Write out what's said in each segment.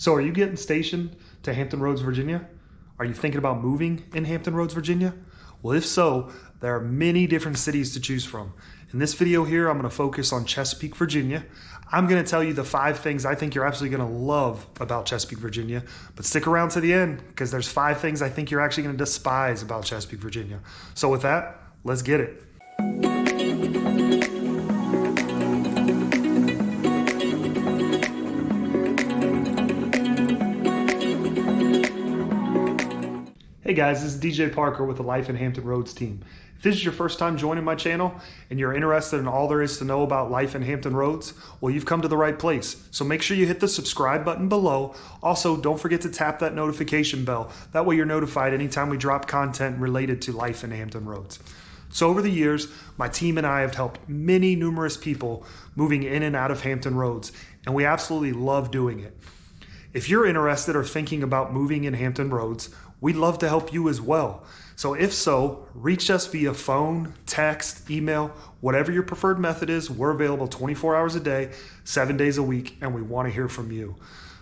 So are you getting stationed to Hampton Roads, Virginia? Are you thinking about moving in Hampton Roads, Virginia? Well, if so, there are many different cities to choose from. In this video here, I'm going to focus on Chesapeake, Virginia. I'm going to tell you the 5 things I think you're absolutely going to love about Chesapeake, Virginia. But stick around to the end because there's 5 things I think you're actually going to despise about Chesapeake, Virginia. So with that, let's get it. Hey guys, this is DJ Parker with the Life in Hampton Roads team. If this is your first time joining my channel and you're interested in all there is to know about life in Hampton Roads, well, you've come to the right place. So make sure you hit the subscribe button below. Also, don't forget to tap that notification bell. That way you're notified anytime we drop content related to life in Hampton Roads. So over the years, my team and I have helped numerous people moving in and out of Hampton Roads, and we absolutely love doing it. If you're interested or thinking about moving in Hampton Roads, we'd love to help you as well. So if so, reach us via phone, text, email, whatever your preferred method is. We're available 24 hours a day, 7 days a week, and we want to hear from you.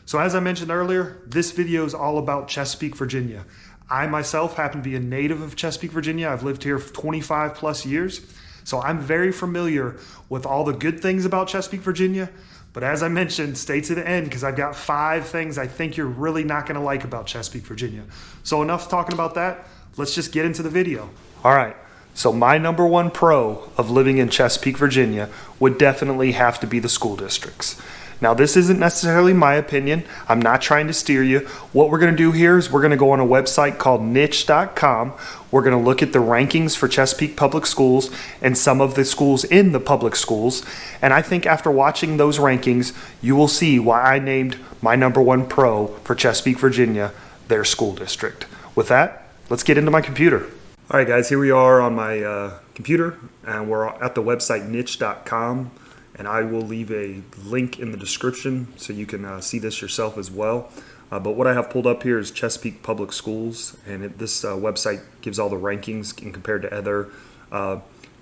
So as I mentioned earlier, this video is all about Chesapeake, Virginia. I myself happen to be a native of Chesapeake, Virginia. I've lived here for 25 plus years. So I'm very familiar with all the good things about Chesapeake, Virginia. But as I mentioned, stay to the end because I've got 5 things I think you're really not going to like about Chesapeake, Virginia. So enough talking about that. Let's just get into the video. All right. So my number 1 pro of living in Chesapeake, Virginia would definitely have to be the school districts. Now, this isn't necessarily my opinion. I'm not trying to steer you. What we're going to do here is we're going to go on a website called niche.com. We're going to look at the rankings for Chesapeake Public Schools and some of the schools in the public schools. And I think after watching those rankings, you will see why I named my number 1 pro for Chesapeake, Virginia, their school district. With that, let's get into my computer. All right, guys, here we are on my computer, and we're at the website niche.com. And I will leave a link in the description so you can see this yourself as well. But what I have pulled up here is Chesapeake Public Schools, and this website gives all the rankings compared to other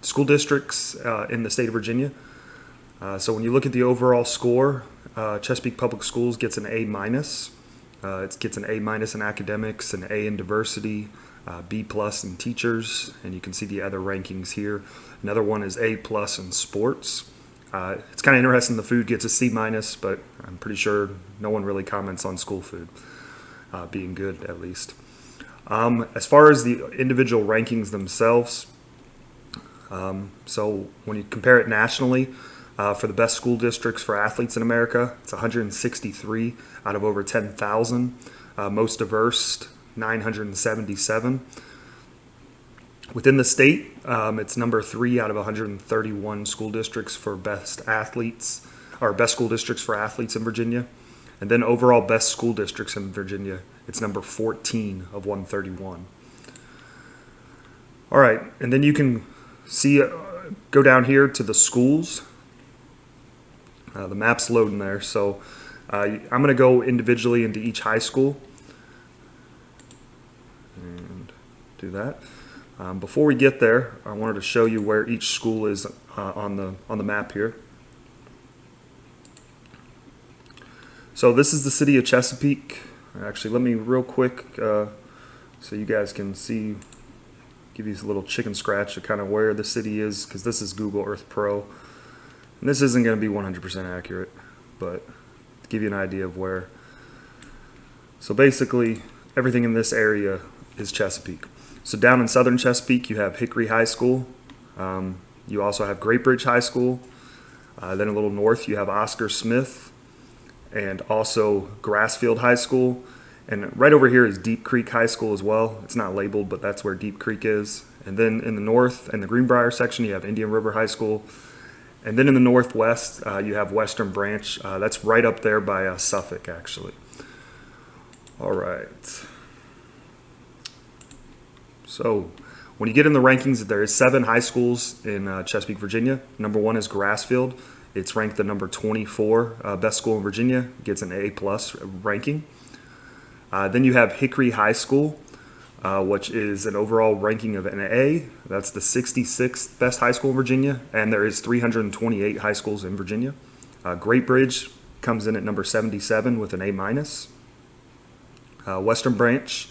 school districts in the state of Virginia. So when you look at the overall score, Chesapeake Public Schools gets an A-. It gets an A- in academics, an A in diversity, B+ in teachers, and you can see the other rankings here. Another one is A+ in sports. It's kind of interesting the food gets a C-, but I'm pretty sure no one really comments on school food being good, at least. As far as the individual rankings themselves, so when you compare it nationally, for the best school districts for athletes in America, it's 163 out of over 10,000. Most diverse, 977. Within the state, it's number 3 out of 131 school districts for best athletes, or best school districts for athletes in Virginia. And then overall best school districts in Virginia, it's number 14 of 131. All right, and then you can see, go down here to the schools. The map's loading there, so I'm going to go individually into each high school and do that. Before we get there, I wanted to show you where each school is on the map here. So this is the city of Chesapeake. Actually, let me real quick so you guys can see, give you a little chicken scratch of kind of where the city is, because this is Google Earth Pro. And this isn't going to be 100% accurate, but to give you an idea of where. So basically, everything in this area is Chesapeake. So down in southern Chesapeake, you have Hickory High School. You also have Great Bridge High School. Then a little north, you have Oscar Smith and also Grassfield High School. And right over here is Deep Creek High School as well. It's not labeled, but that's where Deep Creek is. And then in the north, in the Greenbrier section, you have Indian River High School. And then in the northwest, you have Western Branch. That's right up there by Suffolk, actually. All right. So when you get in the rankings, there is 7 high schools in Chesapeake, Virginia. Number 1 is Grassfield. It's ranked the number 24 best school in Virginia. Gets an A+ ranking. Then you have Hickory High School, which is an overall ranking of an A. That's the 66th best high school in Virginia, and there is 328 high schools in Virginia. Great Bridge comes in at number 77 with an A minus. Western Branch,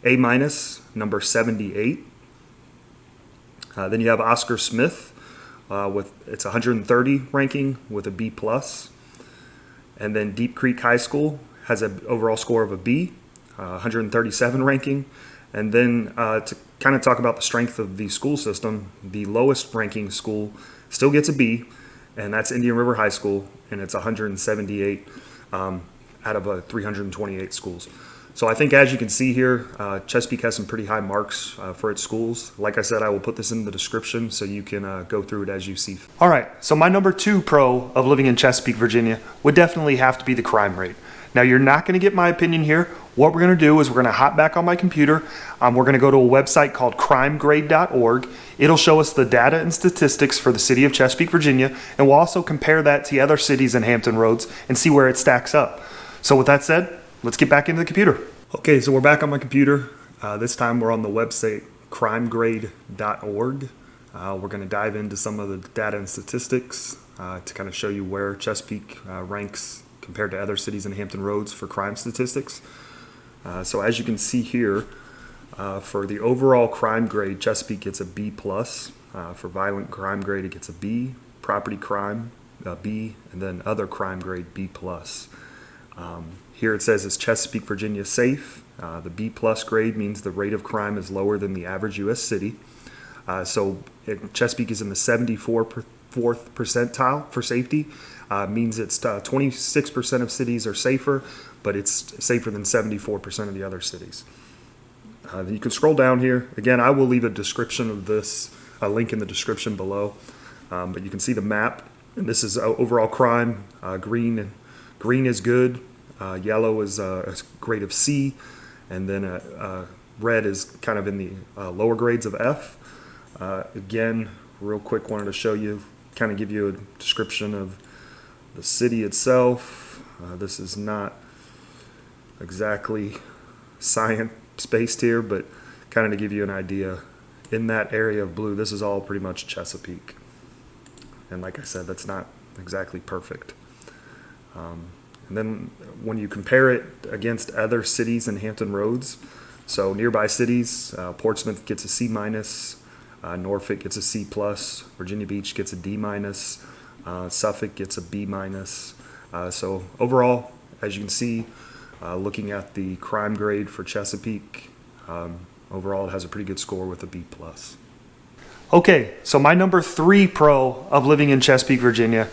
A minus, number 78. Then you have Oscar Smith with its 130 ranking with a B plus. And then Deep Creek High School has an overall score of a B, 137 ranking. And then to kind of talk about the strength of the school system, the lowest ranking school still gets a B, and that's Indian River High School, and it's 178 out of 328 schools. So I think, as you can see here, Chesapeake has some pretty high marks for its schools. Like I said, I will put this in the description so you can go through it as you see. All right, so my number 2 pro of living in Chesapeake, Virginia would definitely have to be the crime rate. Now, you're not going to get my opinion here. What we're going to do is we're going to hop back on my computer. We're going to go to a website called crimegrade.org. It'll show us the data and statistics for the city of Chesapeake, Virginia, and we'll also compare that to other cities in Hampton Roads and see where it stacks up. So with that said, let's get back into the computer. Okay, so we're back on my computer. This time we're on the website crimegrade.org. We're going to dive into some of the data and statistics to kind of show you where Chesapeake ranks compared to other cities in Hampton Roads for crime statistics. So as you can see here, for the overall crime grade, Chesapeake gets a B plus. For violent crime grade, it gets a B. Property crime, B, and then other crime grade, B plus. Here it says, is Chesapeake, Virginia safe? The B plus grade means the rate of crime is lower than the average U.S. city. Chesapeake is in the 74th percentile for safety. Means it's 26% of cities are safer, but it's safer than 74% of the other cities. You can scroll down here. Again, I will leave a description of this, a link in the description below. But you can see the map, and this is overall crime. Green is good. Yellow is a grade of C, and then red is kind of in the lower grades of F. Again, real quick, wanted to show you, kind of give you a description of the city itself. This is not exactly science-based here, but kind of to give you an idea. In that area of blue, this is all pretty much Chesapeake. And like I said, that's not exactly perfect. And then when you compare it against other cities in Hampton Roads, so nearby cities, Portsmouth gets a C minus, Norfolk gets a C plus, Virginia Beach gets a D minus, Suffolk gets a B minus. So overall, as you can see, looking at the crime grade for Chesapeake, overall it has a pretty good score with a B plus. Okay, so my number 3 pro of living in Chesapeake, Virginia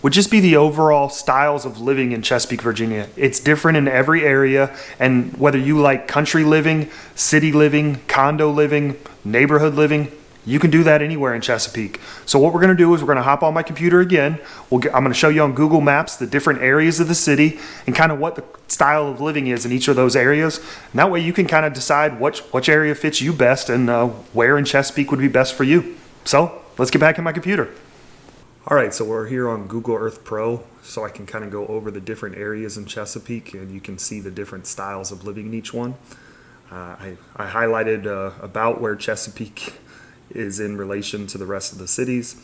would just be the overall styles of living in Chesapeake, Virginia. It's different in every area, and whether you like country living, city living, condo living, neighborhood living, you can do that anywhere in Chesapeake. So what we're going to do is we're going to hop on my computer again. I'm going to show you on Google Maps the different areas of the city and kind of what the style of living is in each of those areas. And that way you can kind of decide which area fits you best and where in Chesapeake would be best for you. So let's get back in my computer. All right, so we're here on Google Earth Pro, so I can kind of go over the different areas in Chesapeake, and you can see the different styles of living in each one. I highlighted about where Chesapeake is in relation to the rest of the cities.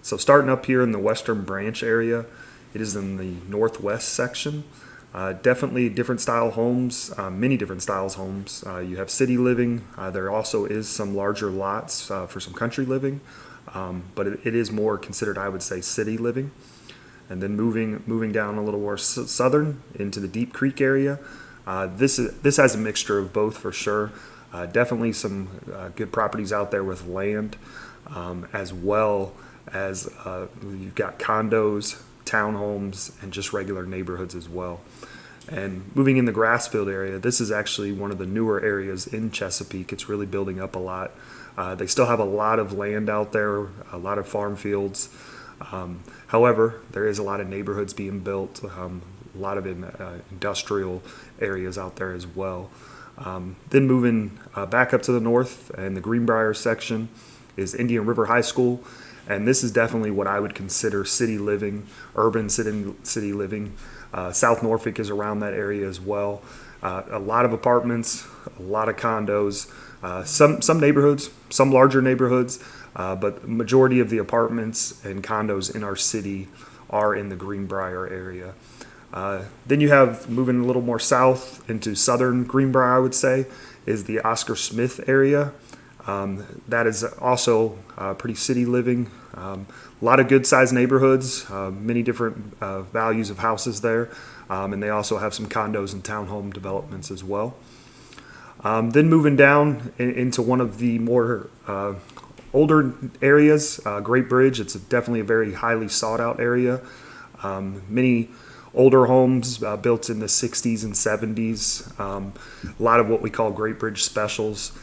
So starting up here in the Western Branch area, it is in the northwest section. Definitely different style homes, many different styles homes. You have city living. There also is some larger lots for some country living. But it is more considered, I would say, city living. And then moving down a little more southern into the Deep Creek area. This has a mixture of both for sure. Definitely some good properties out there with land, as well as you've got condos, townhomes, and just regular neighborhoods as well. And moving in the Grassfield area, this is actually one of the newer areas in Chesapeake. It's really building up a lot. They still have a lot of land out there, a lot of farm fields. However, there is a lot of neighborhoods being built, a lot of industrial areas out there as well. Then moving back up to the north, and the Greenbrier section is Indian River High School. And this is definitely what I would consider city living, urban city living. South Norfolk is around that area as well. A lot of apartments, a lot of condos, some neighborhoods, some larger neighborhoods, but the majority of the apartments and condos in our city are in the Greenbrier area. Then you have, moving a little more south into southern Greenbrier, I would say, is the Oscar Smith area. That is also pretty city living. A lot of good sized neighborhoods, many different values of houses there. And they also have some condos and townhome developments as well. Then moving down into one of the more older areas, Great Bridge. It's definitely a very highly sought out area. Many older homes built in the 60s and 70s. A lot of what we call Great Bridge specials,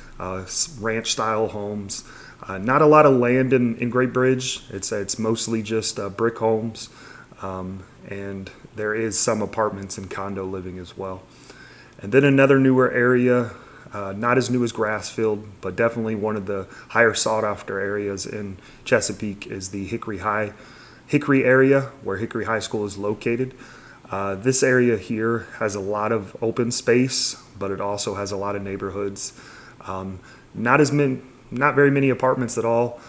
ranch style homes. Not a lot of land in Great Bridge. It's mostly just brick homes. And there is some apartments and condo living as well. And then another newer area, not as new as Grassfield, but definitely one of the higher sought after areas in Chesapeake is the Hickory area where Hickory High School is located. This area here has a lot of open space, but it also has a lot of neighborhoods. Not very many apartments at all.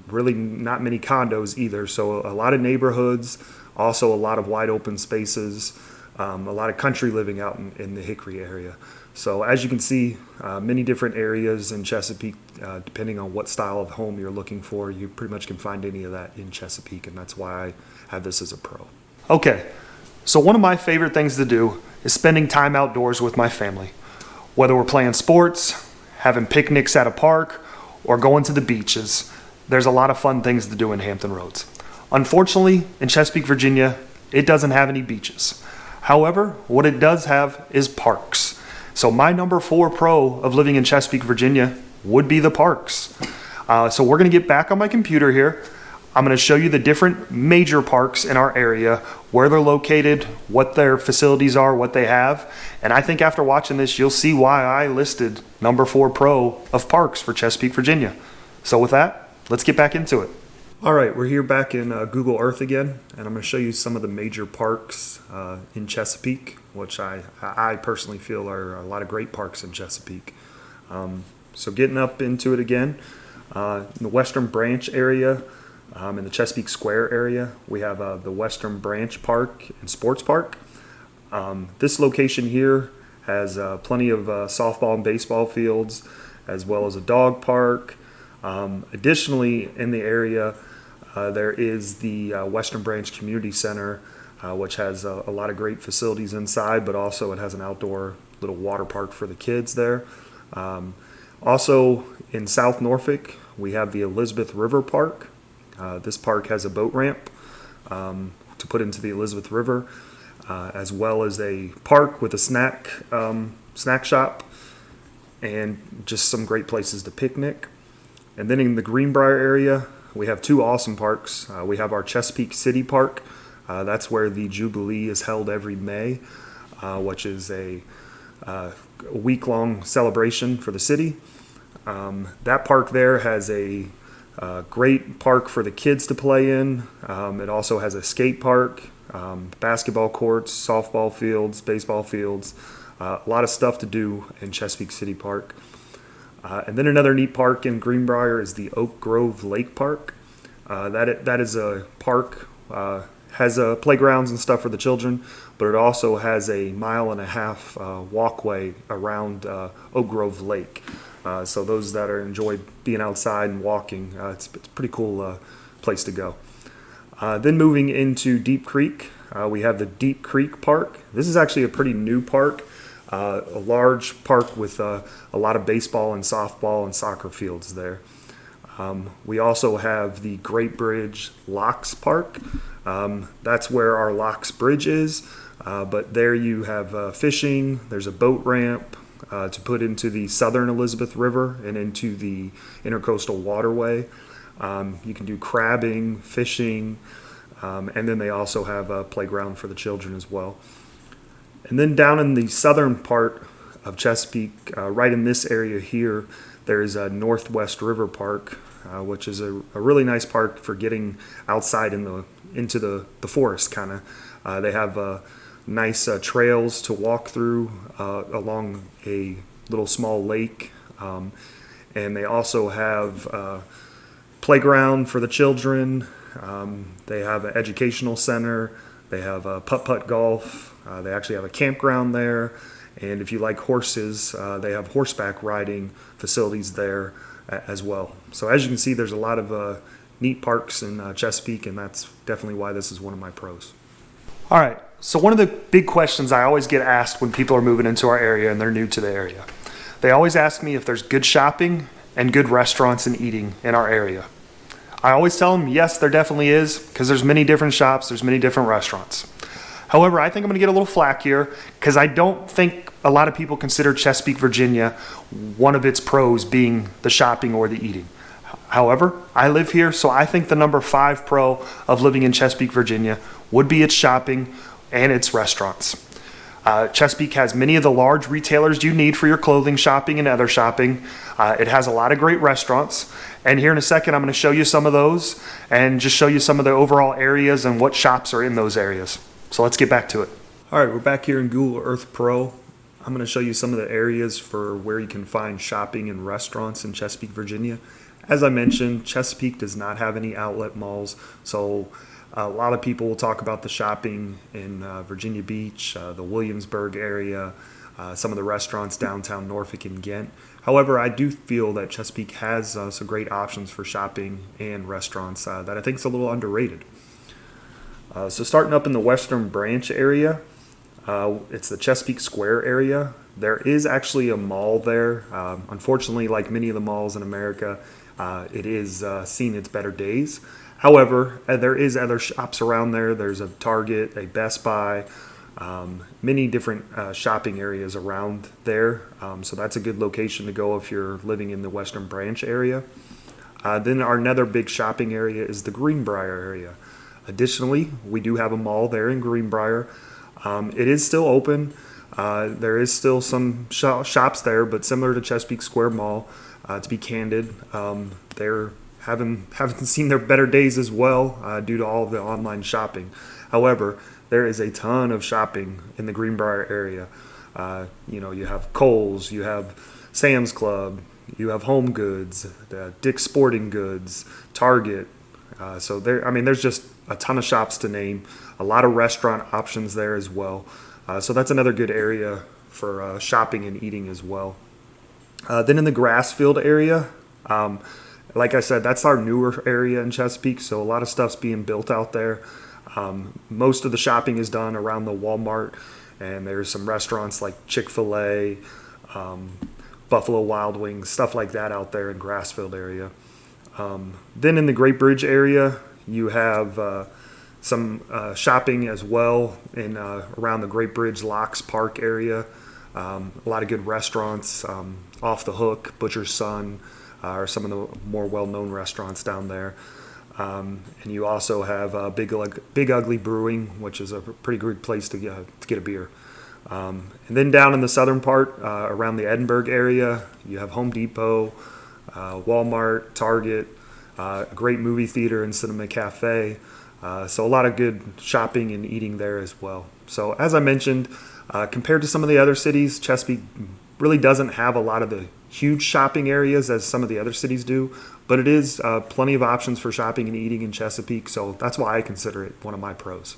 Really not many condos either. So a lot of neighborhoods, also a lot of wide open spaces, a lot of country living out in the Hickory area. So as you can see, many different areas in Chesapeake, depending on what style of home you're looking for, you pretty much can find any of that in Chesapeake, and that's why I have this as a pro. Okay, so one of my favorite things to do is spending time outdoors with my family. Whether we're playing sports, having picnics at a park, or going to the beaches, there's a lot of fun things to do in Hampton Roads. Unfortunately, in Chesapeake, Virginia, it doesn't have any beaches. However, what it does have is parks. So my number 4 pro of living in Chesapeake, Virginia would be the parks. So we're going to get back on my computer here. I'm going to show you the different major parks in our area, where they're located, what their facilities are, what they have. And I think after watching this, you'll see why I listed number 4 pro of parks for Chesapeake, Virginia. So with that, let's get back into it. All right, we're here back in Google Earth again, and I'm going to show you some of the major parks in Chesapeake, which I personally feel are a lot of great parks in Chesapeake. So getting up into it again, in the Western Branch area, in the Chesapeake Square area, we have the Western Branch Park and Sports Park. This location here has plenty of softball and baseball fields, as well as a dog park. Additionally, in the area, there is the Western Branch Community Center, which has a lot of great facilities inside, but also it has an outdoor little water park for the kids there. Also, in South Norfolk, we have the Elizabeth River Park. This park has a boat ramp to put into the Elizabeth River, as well as a park with a snack shop, and just some great places to picnic. And then in the Greenbrier area, we have 2 awesome parks. We have our Chesapeake City Park. That's where the Jubilee is held every May, which is a week-long celebration for the city. That park there has a great park for the kids to play in. It also has a skate park, basketball courts, softball fields, baseball fields, a lot of stuff to do in Chesapeake City Park. And then another neat park in Greenbrier is the Oak Grove Lake Park. That is a park, has playgrounds and stuff for the children, but it also has a 1.5 mile walkway around Oak Grove Lake. So those that enjoy being outside and walking, it's a pretty cool place to go. Then moving into Deep Creek, we have the Deep Creek Park. This is actually a pretty new park. A large park with a lot of baseball and softball and soccer fields there. We also have the Great Bridge Locks Park. That's where our Locks Bridge is, but there you have fishing. There's a boat ramp to put into the southern Elizabeth River and into the intercoastal waterway. You can do crabbing, fishing, and then they also have a playground for the children as well. And then down in the southern part of Chesapeake, right in this area here, there is a Northwest River Park, which is a really nice park for getting outside into the forest, kind of. They have nice trails to walk through along a little small lake, and they also have playground for the children, They have an educational center. They have a putt-putt golf. They actually have a campground there. And if you like horses, they have horseback riding facilities there as well. So as you can see, there's a lot of neat parks in Chesapeake, and that's definitely why this is one of my pros. All right, so one of the big questions I always get asked when people are moving into our area and they're new to the area, they always ask me if there's good shopping and good restaurants and eating in our area. I always tell them, yes, there definitely is, because there's many different shops, there's many different restaurants. However, I think I'm going to get a little flack here because I don't think a lot of people consider Chesapeake, Virginia, one of its pros being the shopping or the eating. However, I live here, so I think the number 5 pro of living in Chesapeake, Virginia would be its shopping and its restaurants. Chesapeake has many of the large retailers you need for your clothing shopping and other shopping. It has a lot of great restaurants. And here in a second, I'm going to show you some of those and just show you some of the overall areas and what shops are in those areas. So let's get back to it. All right, we're back here in Google Earth Pro. I'm going to show you some of the areas for where you can find shopping and restaurants in Chesapeake, Virginia. As I mentioned, Chesapeake does not have any outlet malls, so a lot of people will talk about the shopping in Virginia Beach, the Williamsburg area, some of the restaurants downtown Norfolk and Ghent. However, I do feel that Chesapeake has some great options for shopping and restaurants that I think is a little underrated. So starting up in the Western Branch area, it's the Chesapeake Square area. There is actually a mall there. Unfortunately, like many of the malls in America, it is seen its better days. However, there is other shops around there. There's a Target, a Best Buy, many different shopping areas around there. So that's a good location to go if you're living in the Western Branch area. Then our another big shopping area is the Greenbrier area. Additionally, we do have a mall there in Greenbrier. It is still open. There is still some shops there, but similar to Chesapeake Square Mall, to be candid, they're haven't seen their better days as well due to all of the online shopping. However, there is a ton of shopping in the Greenbrier area. You have Kohl's, you have Sam's Club, you have Home Goods, Dick's Sporting Goods, Target. So there's just a ton of shops to name. A lot of restaurant options there as well. So that's another good area for shopping and eating as well. Then in the Grassfield area, like I said, that's our newer area in Chesapeake, so a lot of stuff's being built out there. Most of the shopping is done around the Walmart, and there's some restaurants like Chick-fil-A, Buffalo Wild Wings, stuff like that out there in Grassfield area. Then in the Great Bridge area, you have some shopping as well in around the Great Bridge Locks Park area. A lot of good restaurants, Off the Hook, Butcher's Son, are some of the more well-known restaurants down there. And you also have Big Ugly Brewing, which is a pretty good place to get a beer. And then down in the southern part, around the Edinburgh area, you have Home Depot, Walmart, Target, a great movie theater and cinema cafe. So a lot of good shopping and eating there as well. So as I mentioned, compared to some of the other cities, Chesapeake really doesn't have a lot of the huge shopping areas as some of the other cities do, but it is plenty of options for shopping and eating in Chesapeake, so that's why I consider it one of my pros.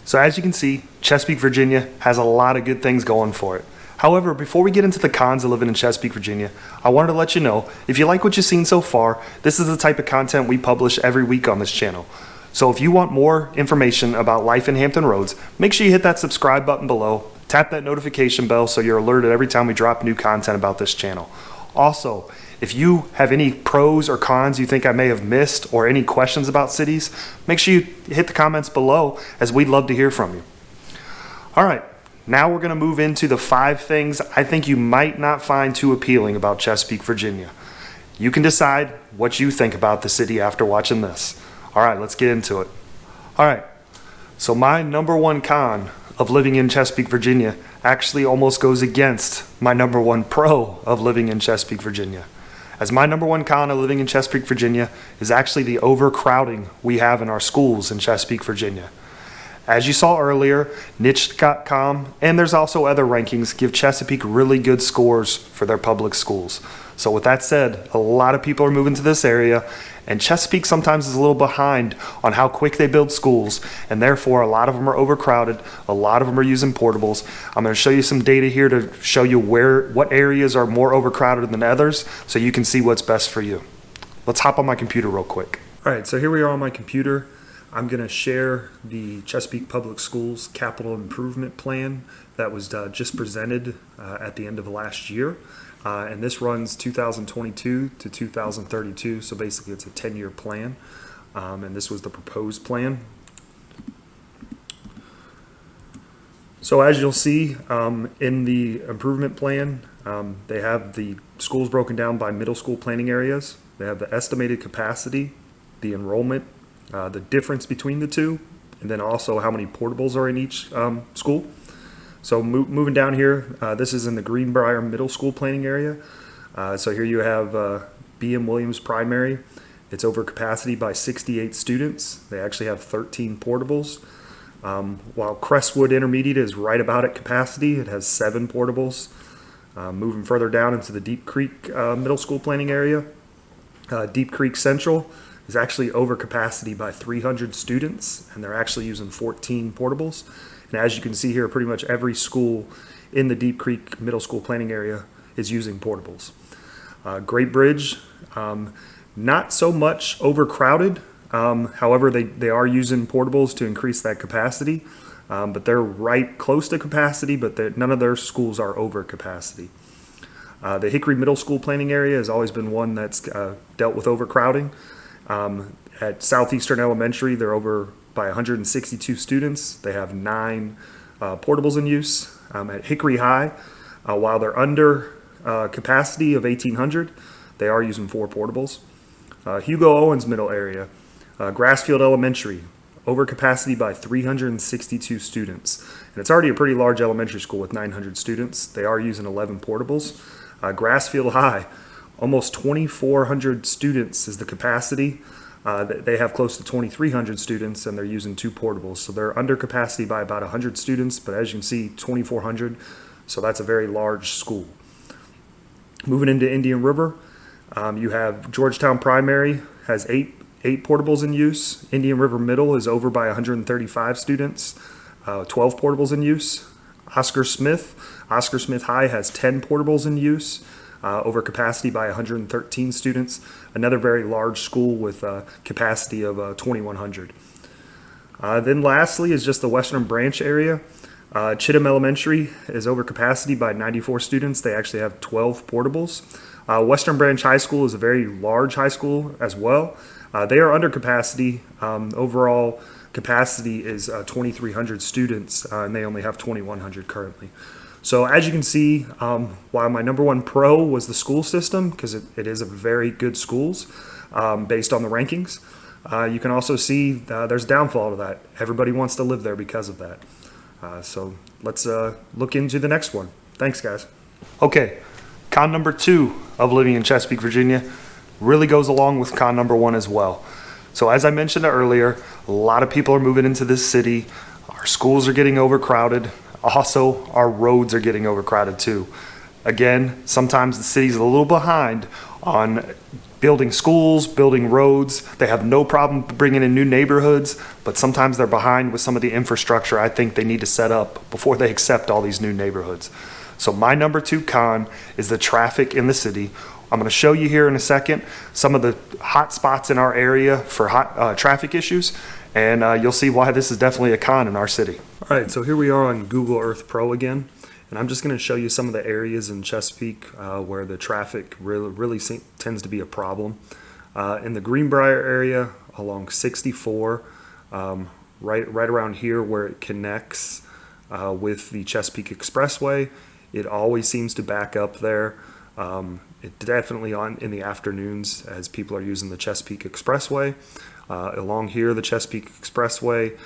So as you can see, Chesapeake, Virginia has a lot of good things going for it. However, before we get into the cons of living in Chesapeake, Virginia, I wanted to let you know, if you like what you've seen so far, this is the type of content we publish every week on this channel. So if you want more information about life in Hampton Roads, make sure you hit that subscribe button below, tap that notification bell so you're alerted every time we drop new content about this channel. Also, if you have any pros or cons you think I may have missed or any questions about cities, make sure you hit the comments below, as we'd love to hear from you. All right, now we're going to move into the 5 things I think you might not find too appealing about Chesapeake, Virginia. You can decide what you think about the city after watching this. All right, let's get into it. All right, so my number 1 con of living in Chesapeake, Virginia actually almost goes against my number 1 pro of living in Chesapeake, Virginia. As my number 1 con of living in Chesapeake, Virginia is actually the overcrowding we have in our schools in Chesapeake, Virginia. As you saw earlier, Niche.com, and there's also other rankings, give Chesapeake really good scores for their public schools. So with that said, a lot of people are moving to this area, And Chesapeake sometimes is a little behind on how quick they build schools, and therefore a lot of them are overcrowded, a lot of them are using portables. I'm going to show you some data here to show you what areas are more overcrowded than others so you can see what's best for you. Let's hop on my computer real quick. All right, so here we are on my computer. I'm going to share the Chesapeake Public Schools Capital Improvement Plan that was just presented at the end of last year. And this runs 2022 to 2032, so basically it's a 10-year plan. And this was the proposed plan. So as you'll see in the improvement plan, they have the schools broken down by middle school planning areas. They have the estimated capacity, the enrollment, the difference between the two, and then also how many portables are in each school. So moving down here, this is in the Greenbrier Middle School planning area. So here you have B.M. Williams Primary. It's over capacity by 68 students. They actually have 13 portables. While Crestwood Intermediate is right about at capacity, it has 7 portables. Moving further down into the Deep Creek Middle School planning area, Deep Creek Central is actually over capacity by 300 students, and they're actually using 14 portables. And as you can see here, pretty much every school in the Deep Creek Middle School planning area is using portables. Great Bridge, not so much overcrowded. However, they are using portables to increase that capacity, but they're right close to capacity, but none of their schools are over capacity. The Hickory Middle School planning area has always been one that's dealt with overcrowding. At Southeastern Elementary, they're over by 162 students. They have 9 portables in use. At Hickory High, while they're under capacity of 1,800, they are using 4 portables. Hugo Owens Middle Area, Grassfield Elementary, over capacity by 362 students. And it's already a pretty large elementary school with 900 students. They are using 11 portables. Grassfield High, almost 2,400 students is the capacity. They have close to 2,300 students, and they're using 2 portables. So they're under capacity by about 100 students, but as you can see, 2,400. So that's a very large school. Moving into Indian River, you have Georgetown Primary has 8 portables in use. Indian River Middle is over by 135 students, 12 portables in use. Oscar Smith High has 10 portables in use, over capacity by 113 students. Another very large school with a capacity of 2,100. Then lastly is just the Western Branch area. Chittum Elementary is over capacity by 94 students. They actually have 12 portables. Western Branch High School is a very large high school as well. They are under capacity. Overall capacity is 2,300 students, and they only have 2,100 currently. So as you can see, while my number one pro was the school system, because it is a very good schools based on the rankings, you can also see there's a downfall to that. Everybody wants to live there because of that. So let's look into the next one. Thanks, guys. Okay, con number 2 of living in Chesapeake, Virginia really goes along with con number 1 as well. So as I mentioned earlier, a lot of people are moving into this city. Our schools are getting overcrowded. Also, our roads are getting overcrowded too. Again, sometimes the city's a little behind on building schools, building roads. They have no problem bringing in new neighborhoods, but sometimes they're behind with some of the infrastructure I think they need to set up before they accept all these new neighborhoods. So my number 2 con is the traffic in the city. I'm going to show you here in a second some of the hot spots in our area for hot traffic issues, and you'll see why this is definitely a con in our city. All right, so here we are on Google Earth Pro again, and I'm just going to show you some of the areas in Chesapeake where the traffic really tends to be a problem. In the Greenbrier area along 64, right around here where it connects with the Chesapeake Expressway, it always seems to back up there. It definitely in the afternoons as people are using the Chesapeake Expressway. Along here, the Chesapeake Expressway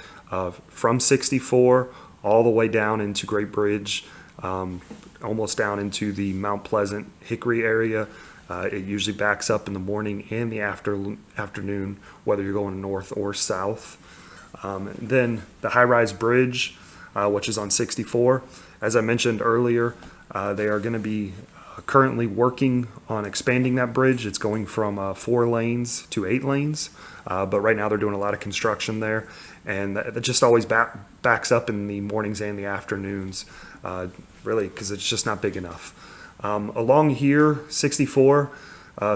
from 64 all the way down into Great Bridge, almost down into the Mount Pleasant Hickory area. It usually backs up in the morning and the afternoon, whether you're going north or south. Then the high-rise bridge, which is on 64. As I mentioned earlier, they are going to be currently working on expanding that bridge. It's going from 4 lanes to 8 lanes, but right now they're doing a lot of construction there, and that just always backs up in the mornings and the afternoons, really, because it's just not big enough. Along here, 64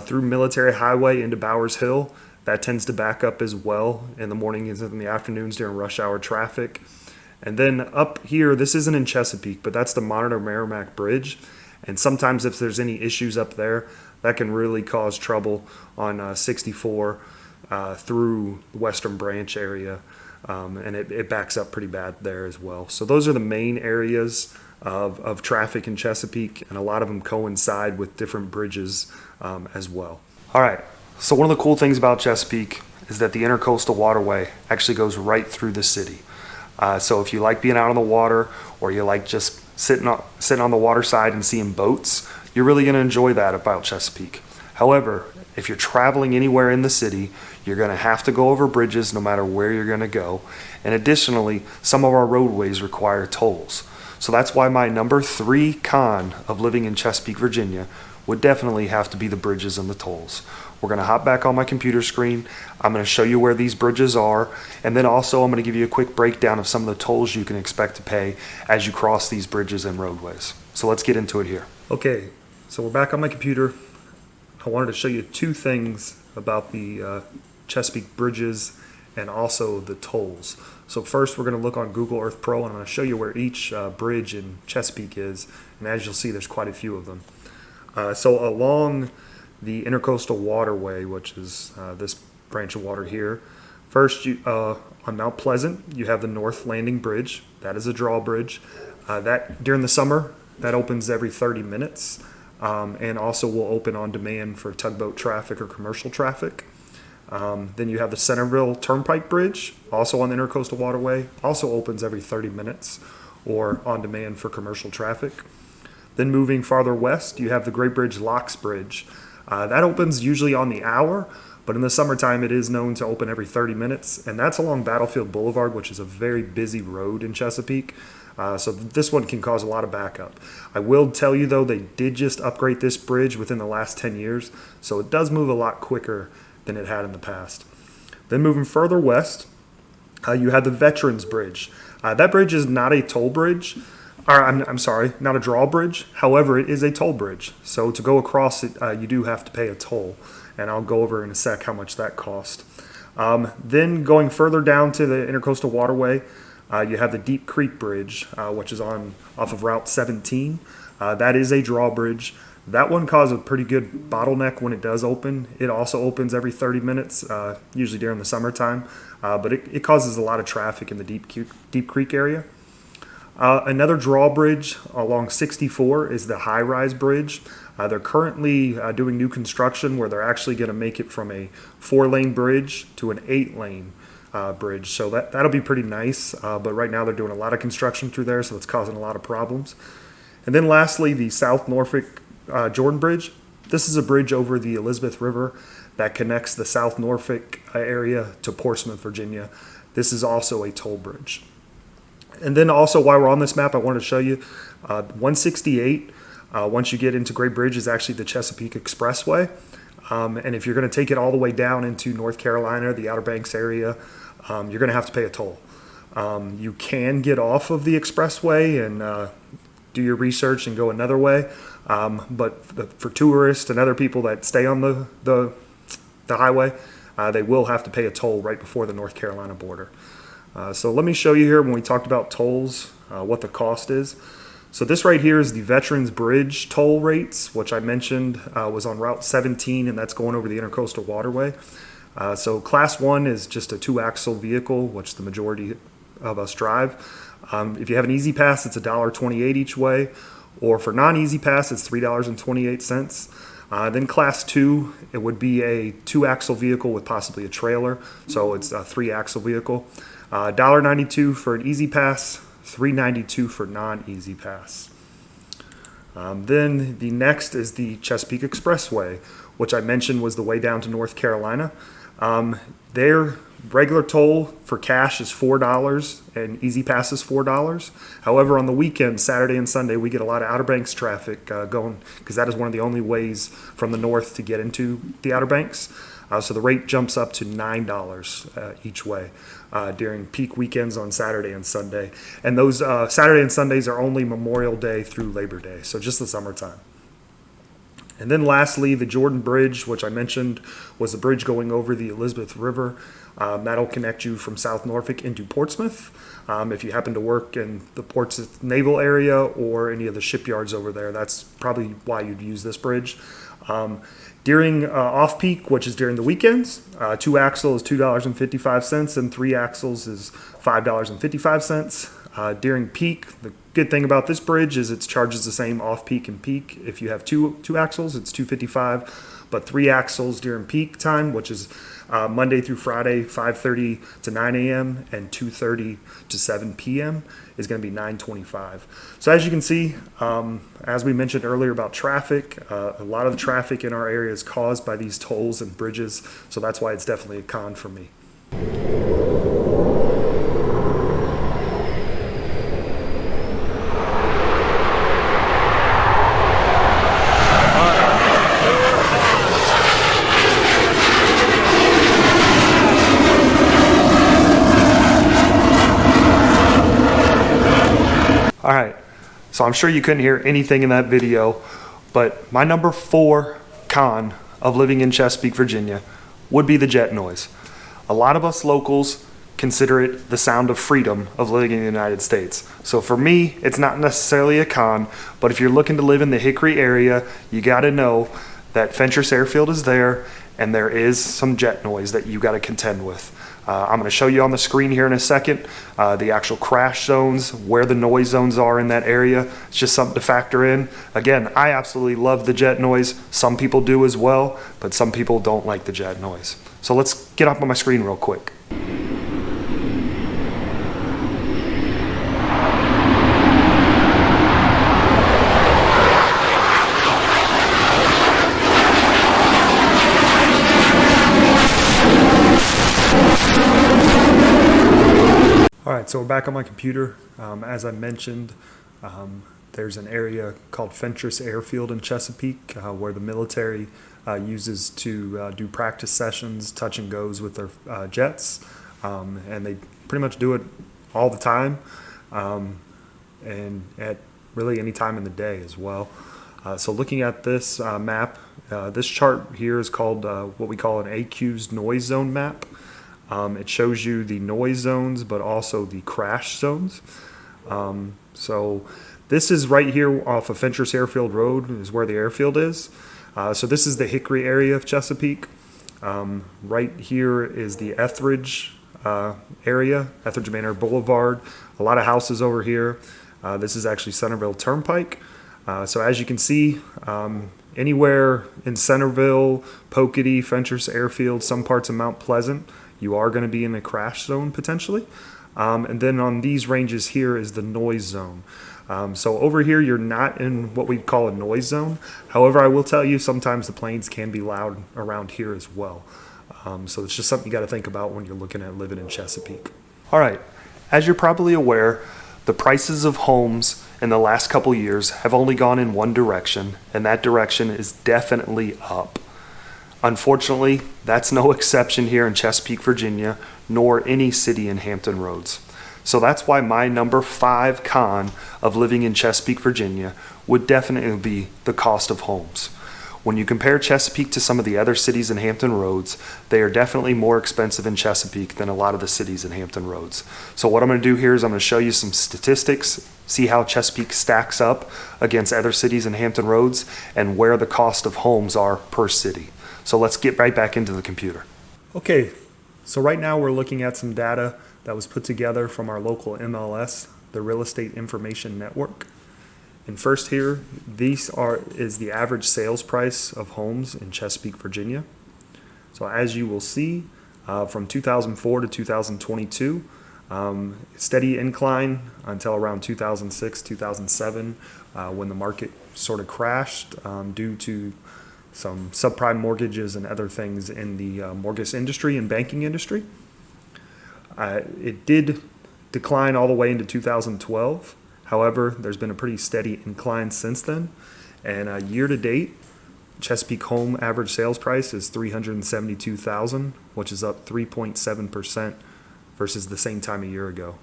through Military Highway into Bowers Hill, that tends to back up as well in the mornings and in the afternoons during rush hour traffic. And then up here, this isn't in Chesapeake, but that's the Monitor Merrimack Bridge. And sometimes if there's any issues up there, that can really cause trouble on 64 through the Western Branch area. And it backs up pretty bad there as well. So those are the main areas of traffic in Chesapeake, and a lot of them coincide with different bridges as well. All right, so one of the cool things about Chesapeake is that the Intercoastal Waterway actually goes right through the city. So if you like being out on the water, or you like just sitting on the water side and seeing boats, you're really going to enjoy that about Chesapeake. However, if you're traveling anywhere in the city, you're going to have to go over bridges no matter where you're going to go. And additionally, some of our roadways require tolls. So that's why my number 3 con of living in Chesapeake, Virginia would definitely have to be the bridges and the tolls. We're going to hop back on my computer screen. I'm going to show you where these bridges are, and then also I'm going to give you a quick breakdown of some of the tolls you can expect to pay as you cross these bridges and roadways. So let's get into it here. Okay, so we're back on my computer. I wanted to show you 2 things about the Chesapeake bridges and also the tolls. So first, we're going to look on Google Earth Pro, and I'm going to show you where each bridge in Chesapeake is. And as you'll see, there's quite a few of them. So along the Intercoastal Waterway, which is this branch of water here, first on Mount Pleasant, you have the North Landing Bridge. That is a drawbridge. That during the summer, that opens every 30 minutes, and also will open on demand for tugboat traffic or commercial traffic. Then you have the Centerville Turnpike Bridge, also on the Intercoastal Waterway, also opens every 30 minutes or on demand for commercial traffic. Then moving farther west, you have the Great Bridge Locks Bridge. That opens usually on the hour, but in the summertime it is known to open every 30 minutes, and that's along Battlefield Boulevard, which is a very busy road in Chesapeake. So this one can cause a lot of backup. I will tell you though, they did just upgrade this bridge within the last 10 years, so it does move a lot quicker than it had in the past. Then moving further west, you have the Veterans Bridge. That bridge is not a toll bridge, or I'm sorry, not a drawbridge. However, it is a toll bridge. So to go across it, you do have to pay a toll, and I'll go over in a sec how much that cost. Then going further down to the Intercoastal Waterway, you have the Deep Creek Bridge, which is off of Route 17. That is a drawbridge. That one causes a pretty good bottleneck when it does open. It also opens every 30 minutes, usually during the summertime, but it causes a lot of traffic in the Deep Creek area. Another drawbridge along 64 is the High Rise Bridge. They're currently doing new construction where they're actually going to make it from a 4-lane bridge to an 8-lane bridge. So that'll be pretty nice, but right now they're doing a lot of construction through there, so it's causing a lot of problems. And then lastly, the South Norfolk Jordan Bridge. This is a bridge over the Elizabeth River that connects the South Norfolk area to Portsmouth, Virginia. This is also a toll bridge. And then also, while we're on this map, I wanted to show you 168. Once you get into Great Bridge, is actually the Chesapeake Expressway. And if you're going to take it all the way down into North Carolina, the Outer Banks area, you're going to have to pay a toll. You can get off of the expressway and do your research and go another way. But for tourists and other people that stay on the highway, they will have to pay a toll right before the North Carolina border. So let me show you here when we talked about tolls, what the cost is. So this right here is the Veterans Bridge toll rates, which I mentioned was on Route 17, and that's going over the Intercoastal Waterway. So Class 1 is just a 2-axle vehicle, which the majority of us drive. If you have an Easy Pass, it's $1.28 each way, or for non-Easy Pass, it's $3.28. Then Class 2, it would be a 2-axle vehicle with possibly a trailer, so it's a 3-axle vehicle. $1.92 for an Easy Pass, $3.92 for non-Easy Pass. Then the next is the Chesapeake Expressway, which I mentioned was the way down to North Carolina. Their regular toll for cash is $4 and Easy Pass is $4. However, on the weekend, Saturday and Sunday, we get a lot of Outer Banks traffic going because that is one of the only ways from the north to get into the Outer Banks. So the rate jumps up to $9 each way during peak weekends on Saturday and Sunday. And those Saturday and Sundays are only Memorial Day through Labor Day, so just the summertime. And then lastly, the Jordan Bridge, which I mentioned was the bridge going over the Elizabeth River. That'll connect you from South Norfolk into Portsmouth. If you happen to work in the Portsmouth Naval area or any of the shipyards over there, that's probably why you'd use this bridge. During off-peak, which is during the weekends, 2-axle is $2.55 and 3-axles is $5.55. During peak, the good thing about this bridge is it charges the same off-peak and peak. If you have two axles, it's $2.55, but 3 axles during peak time, which is Monday through Friday, 5:30 to 9 a.m. and 2:30 to 7 p.m. is going to be $9.25. So as you can see, as we mentioned earlier about traffic, a lot of the traffic in our area is caused by these tolls and bridges, so that's why it's definitely a con for me. All right, so I'm sure you couldn't hear anything in that video, but my number 4 con of living in Chesapeake, Virginia would be the jet noise. A lot of us locals consider it the sound of freedom of living in the United States. So for me, it's not necessarily a con, but if you're looking to live in the Hickory area, you gotta know that Fentress Airfield is there and there is some jet noise that you gotta contend with. I'm going to show you on the screen here in a second the actual crash zones, where the noise zones are in that area. It's just something to factor in. Again, I absolutely love the jet noise. Some people do as well, but some people don't like the jet noise. So let's get up on my screen real quick. All right, so we're back on my computer. As I mentioned, there's an area called Fentress Airfield in Chesapeake where the military uses to do practice sessions, touch and goes with their jets, and they pretty much do it all the time, and at really any time in the day as well. So looking at this map, this chart here is called what we call an AQ's noise zone map. It shows you the noise zones, but also the crash zones. So this is right here off of Fentress Airfield Road is where the airfield is. So this is the Hickory area of Chesapeake. Right here is the Etheridge area, Etheridge Manor Boulevard. A lot of houses over here. This is actually Centerville Turnpike. So as you can see, anywhere in Centerville, Pocatello, Fentress Airfield, some parts of Mount Pleasant, you are going to be in a crash zone potentially. And then on these ranges here is the noise zone. So over here, you're not in what we call a noise zone. However, I will tell you sometimes the planes can be loud around here as well. So it's just something you got to think about when you're looking at living in Chesapeake. All right, as you're probably aware, the prices of homes in the last couple years have only gone in one direction, and that direction is definitely up. Unfortunately, that's no exception here in Chesapeake, Virginia, nor any city in Hampton Roads. So that's why my number 5 con of living in Chesapeake, Virginia would definitely be the cost of homes. When you compare Chesapeake to some of the other cities in Hampton Roads, they are definitely more expensive in Chesapeake than a lot of the cities in Hampton Roads. So what I'm going to do here is I'm going to show you some statistics, see how Chesapeake stacks up against other cities in Hampton Roads, and where the cost of homes are per city. So let's get right back into the computer. Okay, so right now we're looking at some data that was put together from our local MLS, the Real Estate Information Network. And first here, is the average sales price of homes in Chesapeake, Virginia. So as you will see, from 2004 to 2022, steady incline until around 2006, 2007, when the market sort of crashed due to some subprime mortgages and other things in the mortgage industry and banking industry. It did decline all the way into 2012. However, there's been a pretty steady incline since then. And year to date, Chesapeake home average sales price is $372,000, which is up 3.7% versus the same time a year ago.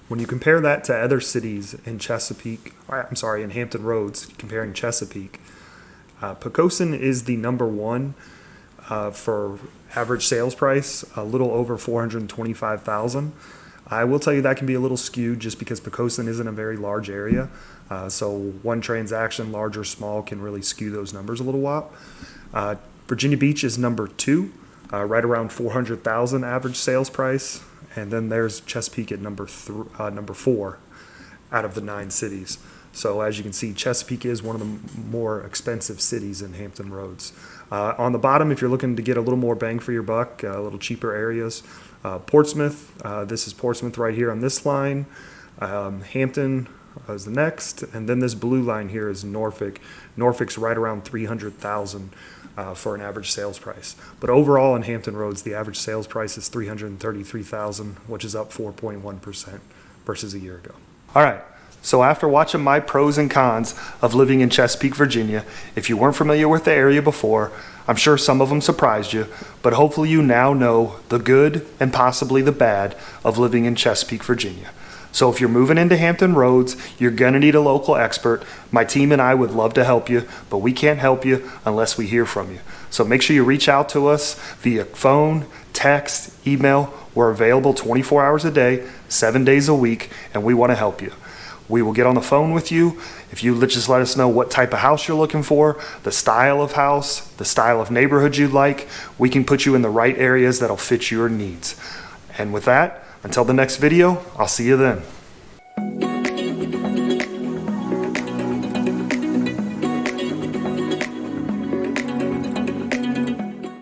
When you compare that to other cities in in Hampton Roads, comparing Chesapeake, Poquoson is the number one for average sales price, a little over $425,000. I will tell you that can be a little skewed just because Poquoson isn't a very large area. So one transaction, large or small, can really skew those numbers a little while. Virginia Beach is number two, right around $400,000 average sales price. And then there's Chesapeake at number four out of the 9 cities. So as you can see, Chesapeake is one of the more expensive cities in Hampton Roads. On the bottom, if you're looking to get a little more bang for your buck, a little cheaper areas, Portsmouth, this is Portsmouth right here on this line. Hampton is the next, and then this blue line here is Norfolk. Norfolk's right around $300,000 for an average sales price. But overall in Hampton Roads, the average sales price is $333,000, which is up 4.1% versus a year ago. All right. So after watching my pros and cons of living in Chesapeake, Virginia, if you weren't familiar with the area before, I'm sure some of them surprised you, but hopefully you now know the good and possibly the bad of living in Chesapeake, Virginia. So if you're moving into Hampton Roads, you're going to need a local expert. My team and I would love to help you, but we can't help you unless we hear from you. So make sure you reach out to us via phone, text, email. We're available 24 hours a day, 7 days a week, and we want to help you. We will get on the phone with you. If you just let us know what type of house you're looking for, the style of house, the style of neighborhood you'd like, we can put you in the right areas that'll fit your needs. And with that, until the next video, I'll see you then.